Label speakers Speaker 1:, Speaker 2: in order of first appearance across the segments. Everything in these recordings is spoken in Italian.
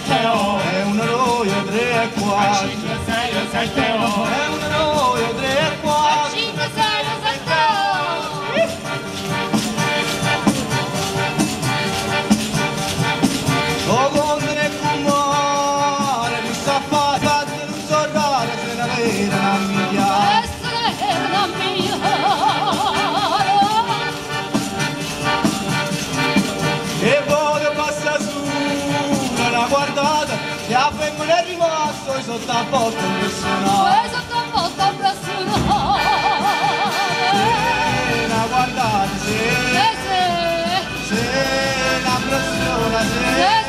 Speaker 1: 7, 8.
Speaker 2: È un eroe 3 e 4.
Speaker 1: 5, 6, 7, 8.
Speaker 2: È un eroe 3 e 4.
Speaker 3: 5, 6, 7, 8.
Speaker 2: O conte nel cuore, mi sta fatta non so rare, se ne vera una migliaia. E poi passa su, una guardata, che avvengono è rimasto, e sotto a porta impressionato. Una guardata, se la impressiona, se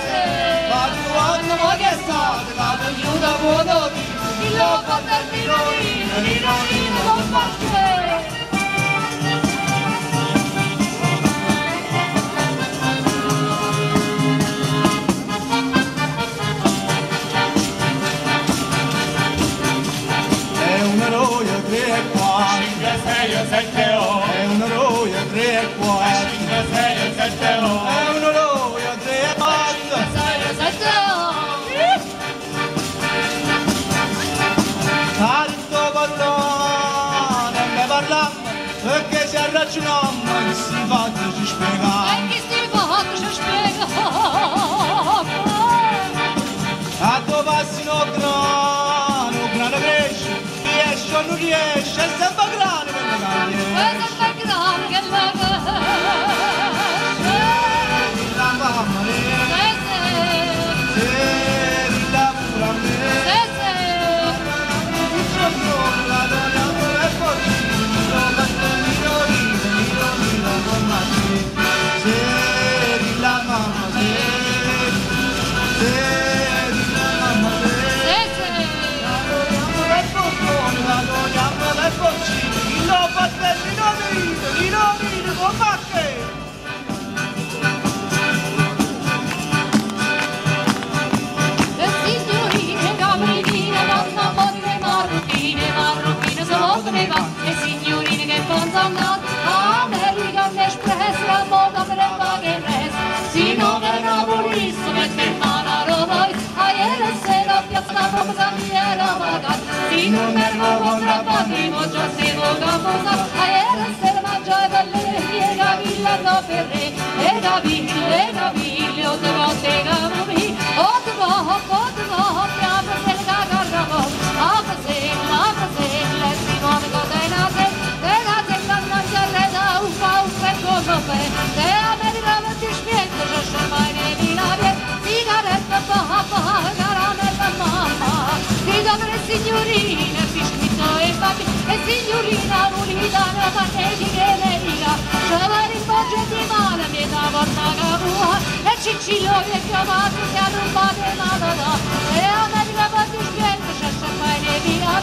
Speaker 2: ma quando vuoi che state, la aiuta vuoto,
Speaker 3: Il loco del mirino con parte.
Speaker 2: è un eroe 3 e 4.
Speaker 1: 5, 6, 7, 8.
Speaker 2: È un eroe 3 e 4.
Speaker 1: 5, 6, 7, 8.
Speaker 2: È un eroe 3 e 4.
Speaker 3: 6, 7, 8.
Speaker 2: Tanto parlare, ne parliamo, perché ci ragioniamo, che si fa ci spiegare.
Speaker 3: E chi si fa ci spiega?
Speaker 2: A dove passi no grano cresce, riesce o non riesce, è sempre grano per non riesce.
Speaker 3: Questa è grande che la
Speaker 2: La mamma se la pure a me. Un giorno la donna non è possibile, non basta miro con me. Se la mamma se la mamma la donna non è possibile, il no fratelli non ride con me.
Speaker 3: E signorine che pensano American Express la moda per le paghe resto si non è napolisso che per mano voi a ieri sera piazza rosa mi era vagata si non è nuovo contrabbando già se voga cosa a ieri sera mangiava le mie cavilla no per re e caviglie o te volte camumi o te vo piano se le cagarravo a casella si muove cosa è nate e la testa non si arreda uffa e cosa fai se a me di bravo ti spiego già sciormai ne vinavie sigaretta caramella mamma ti dovere signorine biscuito e papi e signorina vulitana paneggi che ne dica giovane in voce di male mi da porta cavua e Cicilio e chiamato che ha rubato e nada e a me di bravo ti spiego già sciormai ne vinavie